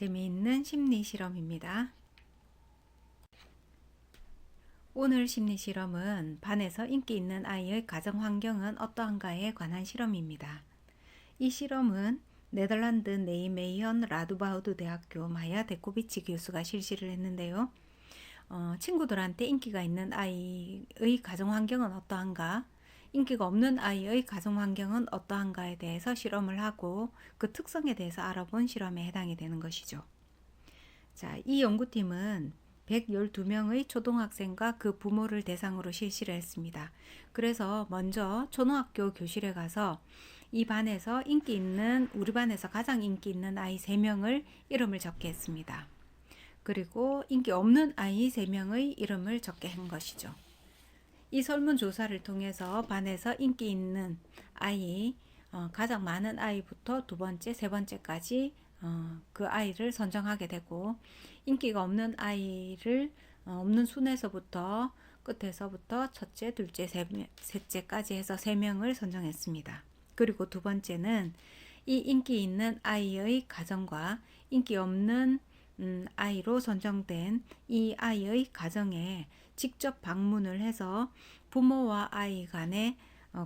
재미있는 심리 실험입니다. 오늘 심리 실험은 반에서 인기 있는 아이의 가정 환경은 어떠한가에 관한 실험입니다. 이 실험은 네덜란드 네이메이언 라두바우드 대학교 마야 데코비치 교수가 실시를 했는데요. 친구들한테 인기가 있는 아이의 가정 환경은 어떠한가, 인기가 없는 아이의 가정 환경은 어떠한가에 대해서 실험을 하고 그 특성에 대해서 알아본 실험에 해당이 되는 것이죠. 자, 이 연구팀은 112명의 초등학생과 그 부모를 대상으로 실시를 했습니다. 그래서 먼저 초등학교 교실에 가서 이 반에서 우리 반에서 가장 인기 있는 아이 3명을 이름을 적게 했습니다. 그리고 인기 없는 아이 3명의 이름을 적게 한 것이죠. 이 설문조사를 통해서 반에서 인기 있는 아이, 가장 많은 아이부터 두 번째, 세 번째까지 그 아이를 선정하게 되고, 인기가 없는 아이를 없는 순에서부터 끝에서부터 첫째, 둘째, 셋째까지 해서 3명을 선정했습니다. 그리고 두 번째는 이 인기 있는 아이의 가정과 인기 없는 아이로 선정된 이 아이의 가정에 직접 방문을 해서 부모와 아이 간에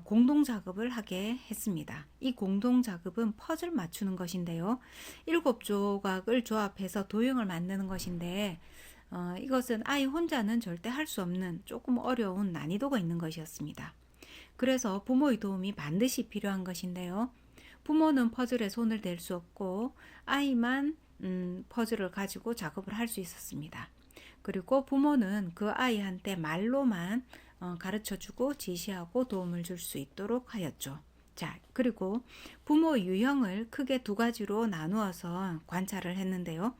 공동 작업을 하게 했습니다. 이 공동 작업은 퍼즐 맞추는 것인데요. 7조각을 조합해서 도형을 만드는 것인데 이것은 아이 혼자는 절대 할 수 없는 조금 어려운 난이도가 있는 것이었습니다. 그래서 부모의 도움이 반드시 필요한 것인데요. 부모는 퍼즐에 손을 댈 수 없고 아이만 퍼즐을 가지고 작업을 할 수 있었습니다. 그리고 부모는 그 아이한테 말로만 가르쳐주고 지시하고 도움을 줄 수 있도록 하였죠. 자, 그리고 부모 유형을 크게 2가지로 나누어서 관찰을 했는데요.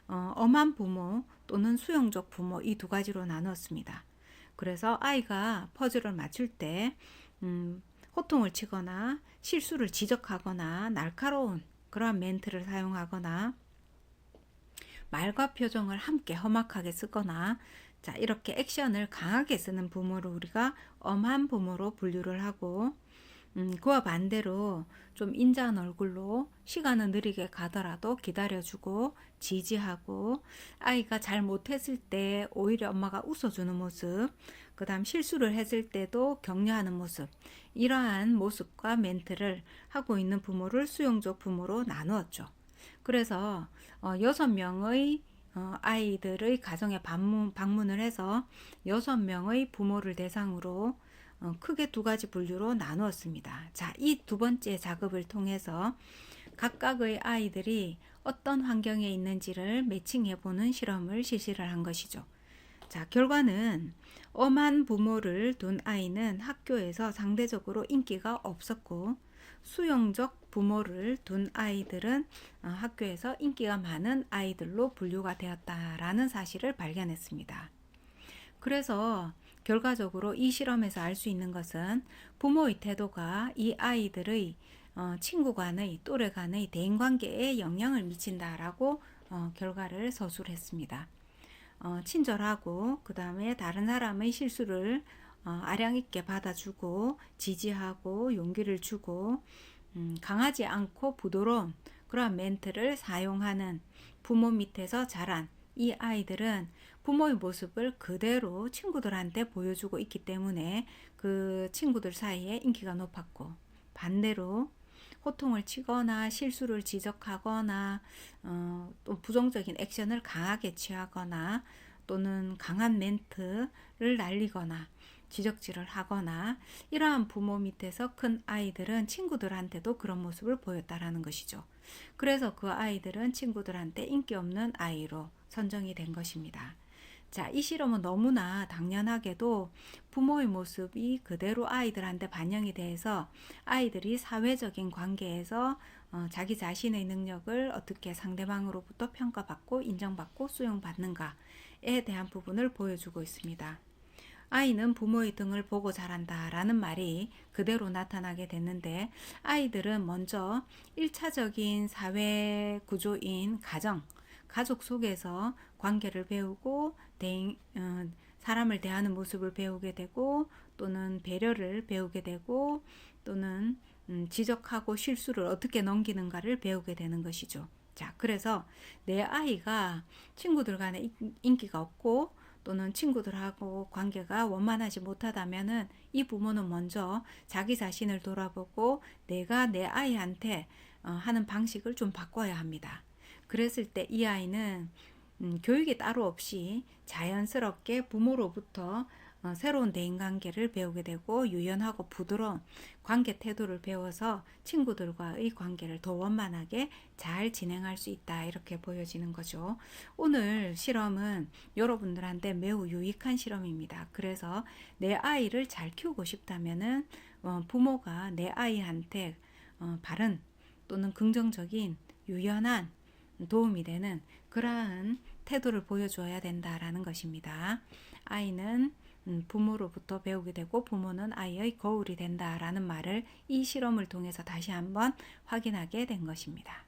엄한 부모 또는 수용적 부모, 이 2가지로 나누었습니다. 그래서 아이가 퍼즐을 맞출 때 호통을 치거나 실수를 지적하거나 날카로운 그러한 멘트를 사용하거나 말과 표정을 함께 험악하게 쓰거나, 자, 이렇게 액션을 강하게 쓰는 부모를 우리가 엄한 부모로 분류를 하고, 그와 반대로 좀 인자한 얼굴로 시간은 느리게 가더라도 기다려주고 지지하고, 아이가 잘 못했을 때 오히려 엄마가 웃어주는 모습, 그 다음 실수를 했을 때도 격려하는 모습, 이러한 모습과 멘트를 하고 있는 부모를 수용적 부모로 나누었죠. 그래서 6명의 아이들의 가정에 방문을 해서 6명의 부모를 대상으로 크게 2가지 분류로 나누었습니다. 자, 이 두 번째 작업을 통해서 각각의 아이들이 어떤 환경에 있는지를 매칭해보는 실험을 실시를 한 것이죠. 자, 결과는 엄한 부모를 둔 아이는 학교에서 상대적으로 인기가 없었고, 수용적 부모를 둔 아이들은 학교에서 인기가 많은 아이들로 분류가 되었다라는 사실을 발견했습니다. 그래서 결과적으로 이 실험에서 알 수 있는 것은 부모의 태도가 이 아이들의 친구 간의, 또래 간의 대인관계에 영향을 미친다라고 결과를 서술했습니다. 친절하고 그 다음에 다른 사람의 실수를 아량 있게 받아주고 지지하고 용기를 주고 강하지 않고 부드러운 그런 멘트를 사용하는 부모 밑에서 자란 이 아이들은 부모의 모습을 그대로 친구들한테 보여주고 있기 때문에 그 친구들 사이에 인기가 높았고, 반대로 호통을 치거나 실수를 지적하거나 또 부정적인 액션을 강하게 취하거나 또는 강한 멘트를 날리거나 지적질을 하거나 이러한 부모 밑에서 큰 아이들은 친구들한테도 그런 모습을 보였다라는 것이죠. 그래서 그 아이들은 친구들한테 인기 없는 아이로 선정이 된 것입니다. 자, 이 실험은 너무나 당연하게도 부모의 모습이 그대로 아이들한테 반영이 돼서 아이들이 사회적인 관계에서 자기 자신의 능력을 어떻게 상대방으로부터 평가받고 인정받고 수용받는가에 대한 부분을 보여주고 있습니다. 아이는 부모의 등을 보고 자란다 라는 말이 그대로 나타나게 됐는데, 아이들은 먼저 1차적인 사회 구조인 가족 속에서 관계를 배우고 사람을 대하는 모습을 배우게 되고, 또는 배려를 배우게 되고, 또는 지적하고 실수를 어떻게 넘기는가를 배우게 되는 것이죠. 자, 그래서 내 아이가 친구들 간에 인기가 없고 또는 친구들하고 관계가 원만하지 못하다면은 이 부모는 먼저 자기 자신을 돌아보고 내가 내 아이한테 하는 방식을 좀 바꿔야 합니다. 그랬을 때 이 아이는 교육이 따로 없이 자연스럽게 부모로부터 새로운 대인관계를 배우게 되고 유연하고 부드러운 관계 태도를 배워서 친구들과의 관계를 더 원만하게 잘 진행할 수 있다, 이렇게 보여지는 거죠. 오늘 실험은 여러분들한테 매우 유익한 실험입니다. 그래서 내 아이를 잘 키우고 싶다면은 부모가 내 아이한테 바른 또는 긍정적인 유연한 도움이 되는 그러한 태도를 보여줘야 된다라는 것입니다. 아이는 부모로부터 배우게 되고 부모는 아이의 거울이 된다라는 말을 이 실험을 통해서 다시 한번 확인하게 된 것입니다.